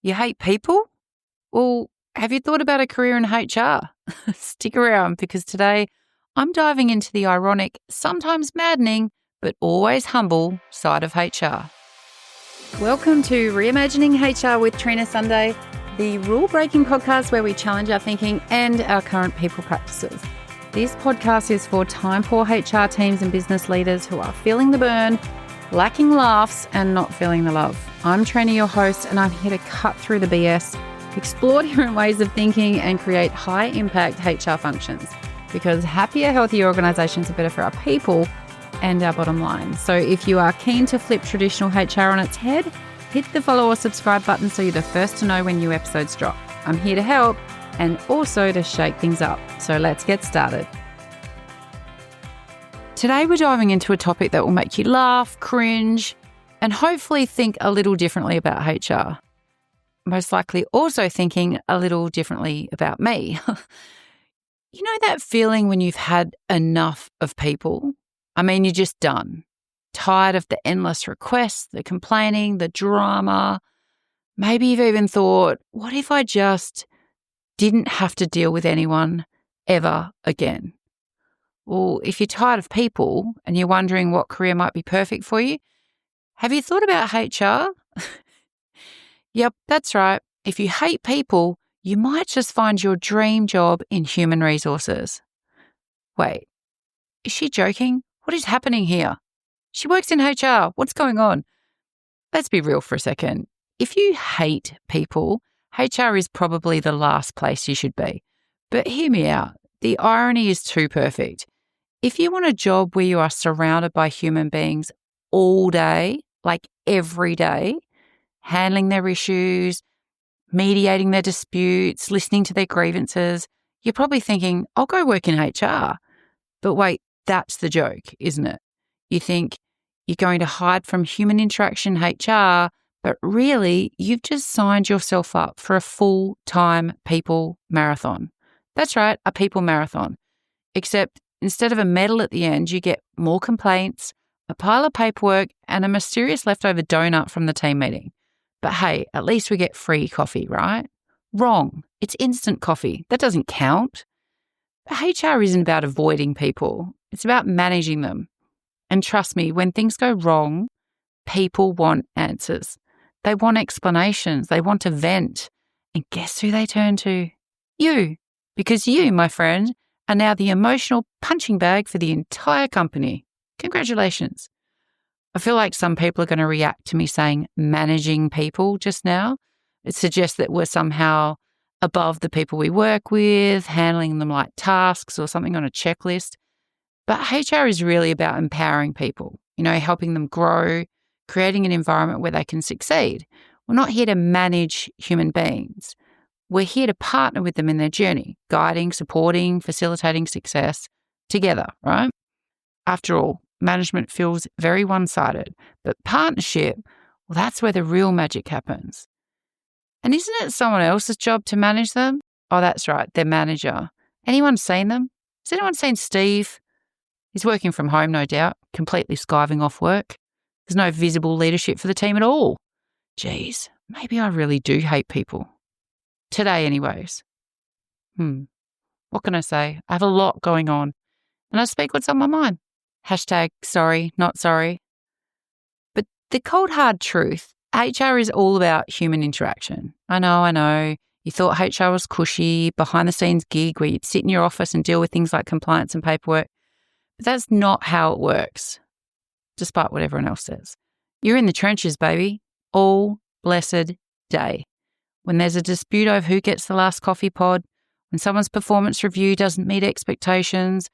You hate people? Well, have you thought about a career in HR? Stick around because today I'm diving into the ironic, sometimes maddening, but always humble side of HR. Welcome to Reimagining HR with Trina Sunday, the rule-breaking podcast where we challenge our thinking and our current people practices. This podcast is for time-poor HR teams and business leaders who are feeling the burn, lacking laughs, and not feeling the love. I'm Trina, your host, and I'm here to cut through the BS, explore different ways of thinking, and create high-impact HR functions. Because happier, healthier organisations are better for our people and our bottom line. So if you are keen to flip traditional HR on its head, hit the follow or subscribe button so you're the first to know when new episodes drop. I'm here to help and also to shake things up. So let's get started. Today we're diving into a topic that will make you laugh, cringe, and hopefully think a little differently about HR. Most likely also thinking a little differently about me. You know that feeling when you've had enough of people? I mean, you're just done. Tired of the endless requests, the complaining, the drama. Maybe you've even thought, what if I just didn't have to deal with anyone ever again? Well, if you're tired of people and you're wondering what career might be perfect for you, have you thought about HR? Yep, that's right. If you hate people, you might just find your dream job in human resources. Wait, is she joking? What is happening here? She works in HR. What's going on? Let's be real for a second. If you hate people, HR is probably the last place you should be. But hear me out. The irony is too perfect. If you want a job where you are surrounded by human beings all day, like every day, handling their issues, mediating their disputes, listening to their grievances, you're probably thinking, I'll go work in HR. But wait, that's the joke, isn't it? You think you're going to hide from human interaction HR, but really you've just signed yourself up for a full-time people marathon. That's right, a people marathon. Except instead of a medal at the end, you get more complaints, a pile of paperwork, and a mysterious leftover donut from the team meeting. But hey, at least we get free coffee, right? Wrong. It's instant coffee. That doesn't count. But HR isn't about avoiding people. It's about managing them. And trust me, when things go wrong, people want answers. They want explanations. They want to vent. And guess who they turn to? You. Because you, my friend, are now the emotional punching bag for the entire company. Congratulations. I feel like some people are going to react to me saying managing people just now. It suggests that we're somehow above the people we work with, handling them like tasks or something on a checklist. But HR is really about empowering people, helping them grow, creating an environment where they can succeed. We're not here to manage human beings. We're here to partner with them in their journey, guiding, supporting, facilitating success together, right? After all, management feels very one-sided, but partnership, well, that's where the real magic happens. And isn't it someone else's job to manage them? Oh, that's right, their manager. Anyone seen them? Has anyone seen Steve? He's working from home, no doubt, completely skiving off work. There's no visible leadership for the team at all. Geez, maybe I really do hate people. Today, anyways. What can I say? I have a lot going on, and I speak what's on my mind. #sorry, not sorry. But the cold hard truth, HR is all about human interaction. I know. You thought HR was cushy, behind the scenes gig where you'd sit in your office and deal with things like compliance and paperwork. But that's not how it works, despite what everyone else says. You're in the trenches, baby, all blessed day. When there's a dispute over who gets the last coffee pod, when someone's performance review doesn't meet expectations,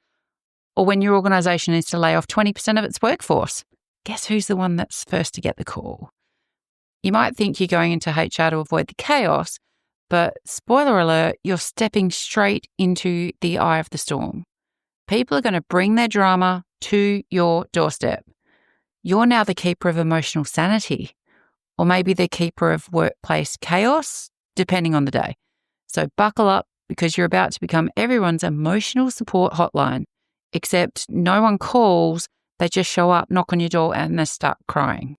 or when your organisation needs to lay off 20% of its workforce, guess who's the one that's first to get the call? You might think you're going into HR to avoid the chaos, but spoiler alert, you're stepping straight into the eye of the storm. People are going to bring their drama to your doorstep. You're now the keeper of emotional sanity, or maybe the keeper of workplace chaos, depending on the day. So buckle up because you're about to become everyone's emotional support hotline. Except no one calls, they just show up, knock on your door, and they start crying.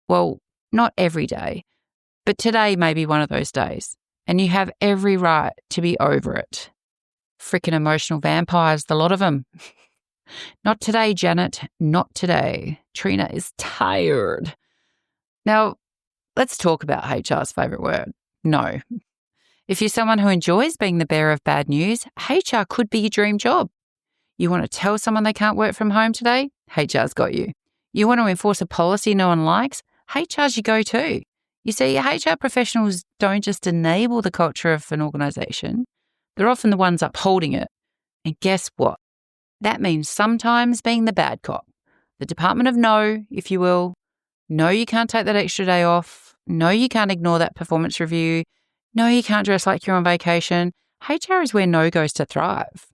Well, not every day, But today may be one of those days, and you have every right to be over it. Frickin' emotional vampires, the lot of them. Not today, Janet. Not today. Trina is tired. Now, let's talk about HR's favourite word. No. If you're someone who enjoys being the bearer of bad news, HR could be your dream job. You want to tell someone they can't work from home today? HR's got you. You want to enforce a policy no one likes? HR's your go-to. You see, HR professionals don't just enable the culture of an organisation. They're often the ones upholding it. And guess what? That means sometimes being the bad cop. The department of no, if you will. No, you can't take that extra day off. No, you can't ignore that performance review. No, you can't dress like you're on vacation. HR is where no goes to thrive.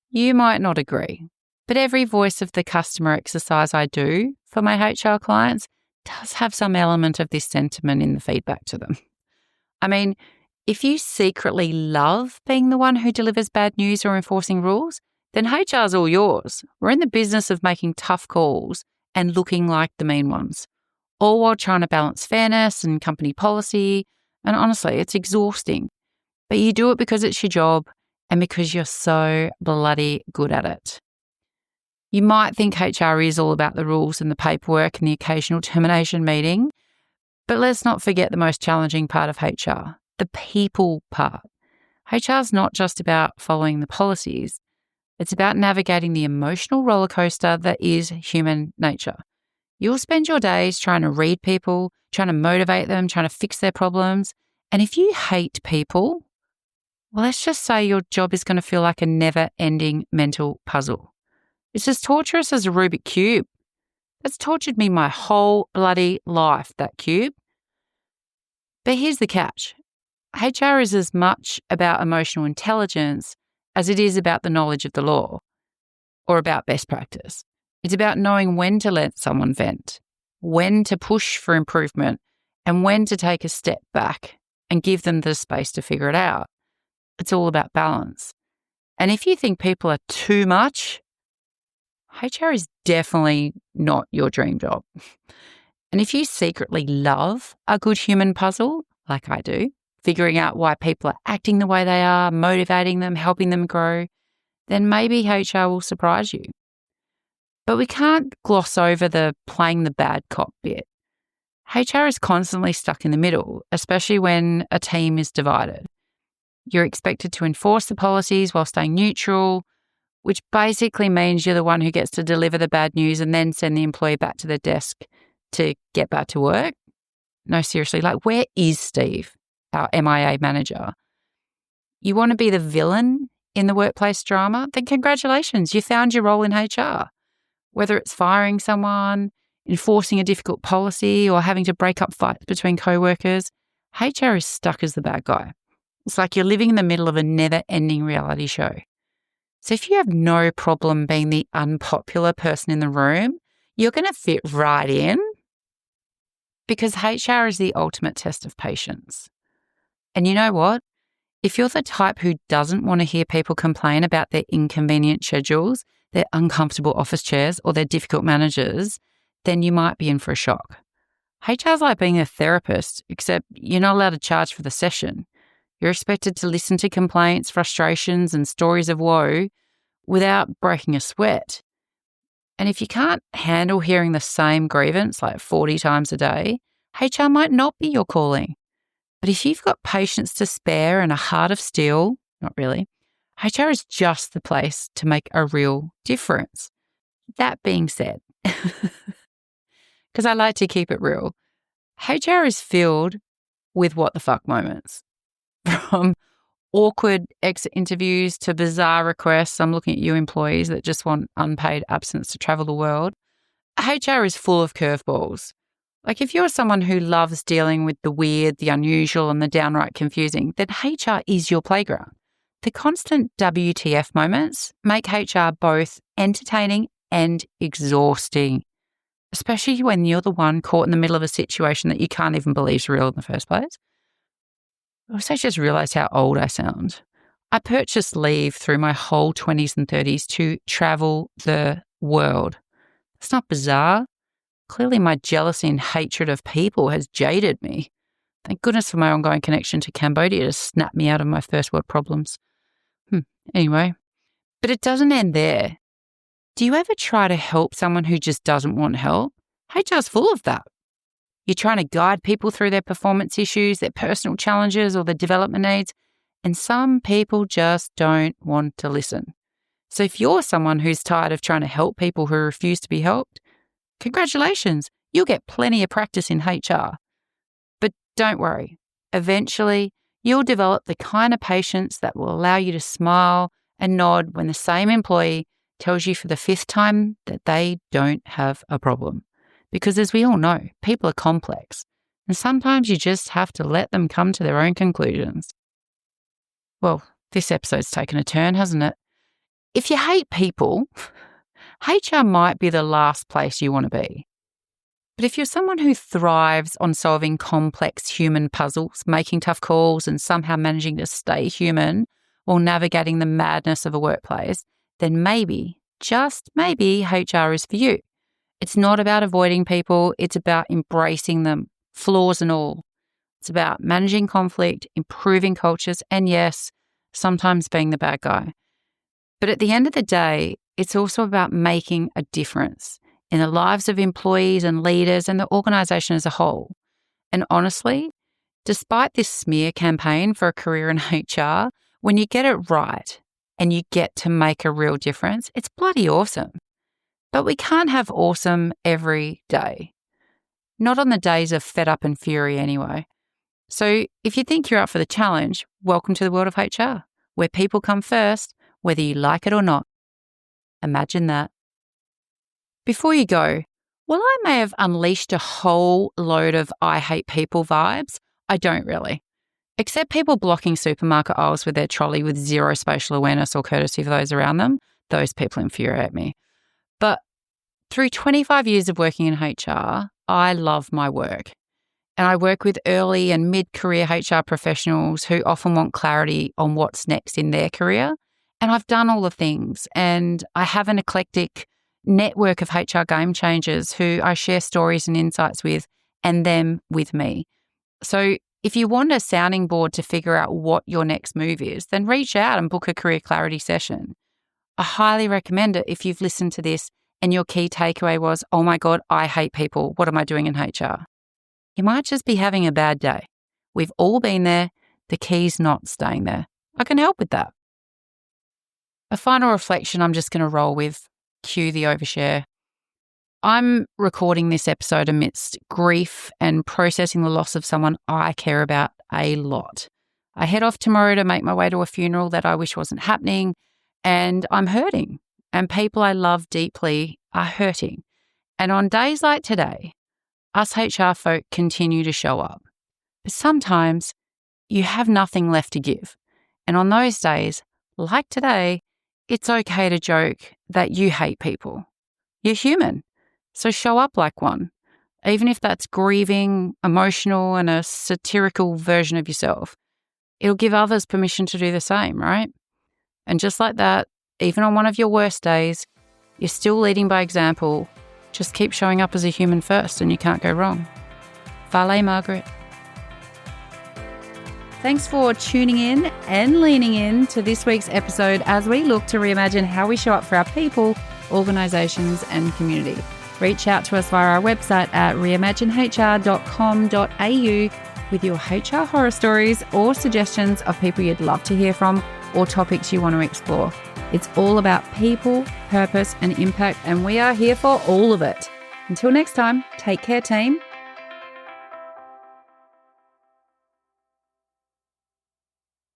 You might not agree, but every voice of the customer exercise I do for my HR clients does have some element of this sentiment in the feedback to them. I mean, if you secretly love being the one who delivers bad news or enforcing rules, then HR's all yours. We're in the business of making tough calls and looking like the mean ones, all while trying to balance fairness and company policy. And honestly, it's exhausting. But you do it because it's your job and because you're so bloody good at it. You might think HR is all about the rules and the paperwork and the occasional termination meeting, but let's not forget the most challenging part of HR, the people part. HR's not just about following the policies. It's about navigating the emotional roller coaster that is human nature. You'll spend your days trying to read people, trying to motivate them, trying to fix their problems. And if you hate people, well, let's just say your job is going to feel like a never-ending mental puzzle. It's as torturous as a Rubik's Cube. That's tortured me my whole bloody life, that cube. But here's the catch. HR is as much about emotional intelligence as it is about the knowledge of the law or about best practice. It's about knowing when to let someone vent, when to push for improvement, and when to take a step back and give them the space to figure it out. It's all about balance. And if you think people are too much, HR is definitely not your dream job. And if you secretly love a good human puzzle, like I do, figuring out why people are acting the way they are, motivating them, helping them grow, then maybe HR will surprise you. But we can't gloss over the playing the bad cop bit. HR is constantly stuck in the middle, especially when a team is divided. You're expected to enforce the policies while staying neutral, which basically means you're the one who gets to deliver the bad news and then send the employee back to their desk to get back to work. No, seriously, like where is Steve, our MIA manager? You want to be the villain in the workplace drama? Then congratulations, you found your role in HR. Whether it's firing someone, enforcing a difficult policy, or having to break up fights between co-workers, HR is stuck as the bad guy. It's like you're living in the middle of a never-ending reality show. So if you have no problem being the unpopular person in the room, you're going to fit right in because HR is the ultimate test of patience. And you know what? If you're the type who doesn't want to hear people complain about their inconvenient schedules, their uncomfortable office chairs, or their difficult managers, then you might be in for a shock. HR's like being a therapist, except you're not allowed to charge for the session. You're expected to listen to complaints, frustrations, and stories of woe without breaking a sweat. And if you can't handle hearing the same grievance like 40 times a day, HR might not be your calling. But if you've got patience to spare and a heart of steel, not really, HR is just the place to make a real difference. That being said, because I like to keep it real, HR is filled with what the fuck moments. From awkward exit interviews to bizarre requests. I'm looking at you employees that just want unpaid absence to travel the world. HR is full of curveballs. Like if you're someone who loves dealing with the weird, the unusual, and the downright confusing, then HR is your playground. The constant WTF moments make HR both entertaining and exhausting, especially when you're the one caught in the middle of a situation that you can't even believe is real in the first place. I also just realised how old I sound. I purchased leave through my whole 20s and 30s to travel the world. It's not bizarre. Clearly my jealousy and hatred of people has jaded me. Thank goodness for my ongoing connection to Cambodia to snap me out of my first world problems. Anyway, but it doesn't end there. Do you ever try to help someone who just doesn't want help? HR's full of that. You're trying to guide people through their performance issues, their personal challenges, or their development needs, and some people just don't want to listen. So if you're someone who's tired of trying to help people who refuse to be helped, congratulations, you'll get plenty of practice in HR. But don't worry, eventually you'll develop the kind of patience that will allow you to smile and nod when the same employee tells you for the 5th time that they don't have a problem. Because as we all know, people are complex, and sometimes you just have to let them come to their own conclusions. Well, this episode's taken a turn, hasn't it? If you hate people, HR might be the last place you want to be. But if you're someone who thrives on solving complex human puzzles, making tough calls, and somehow managing to stay human while navigating the madness of a workplace, then maybe, just maybe, HR is for you. It's not about avoiding people, it's about embracing them, flaws and all. It's about managing conflict, improving cultures, and yes, sometimes being the bad guy. But at the end of the day, it's also about making a difference in the lives of employees and leaders and the organisation as a whole. And honestly, despite this smear campaign for a career in HR, when you get it right and you get to make a real difference, it's bloody awesome. But we can't have awesome every day. Not on the days of fed up and fury anyway. So if you think you're up for the challenge, welcome to the world of HR, where people come first, whether you like it or not. Imagine that. Before you go, while I may have unleashed a whole load of I hate people vibes, I don't really. Except people blocking supermarket aisles with their trolley with zero spatial awareness or courtesy for those around them, those people infuriate me. But through 25 years of working in HR, I love my work. And I work with early and mid-career HR professionals who often want clarity on what's next in their career. And I've done all the things. And I have an eclectic network of HR game changers who I share stories and insights with, and them with me. So if you want a sounding board to figure out what your next move is, then reach out and book a career clarity session. I highly recommend it if you've listened to this and your key takeaway was, oh my God, I hate people. What am I doing in HR? You might just be having a bad day. We've all been there. The key's not staying there. I can help with that. A final reflection I'm just going to roll with. Cue the overshare. I'm recording this episode amidst grief and processing the loss of someone I care about a lot. I head off tomorrow to make my way to a funeral that I wish wasn't happening, and I'm hurting. And people I love deeply are hurting. And on days like today, us HR folk continue to show up. But sometimes you have nothing left to give. And on those days, like today, it's okay to joke that you hate people. You're human, so show up like one, even if that's grieving, emotional, and a satirical version of yourself. It'll give others permission to do the same, right? And just like that, even on one of your worst days, you're still leading by example. Just keep showing up as a human first and you can't go wrong. Vale, Margaret. Thanks for tuning in and leaning in to this week's episode as we look to reimagine how we show up for our people, organisations and community. Reach out to us via our website at reimaginehr.com.au with your HR horror stories or suggestions of people you'd love to hear from or topics you want to explore. It's all about people, purpose and impact, and we are here for all of it. Until next time, take care, team.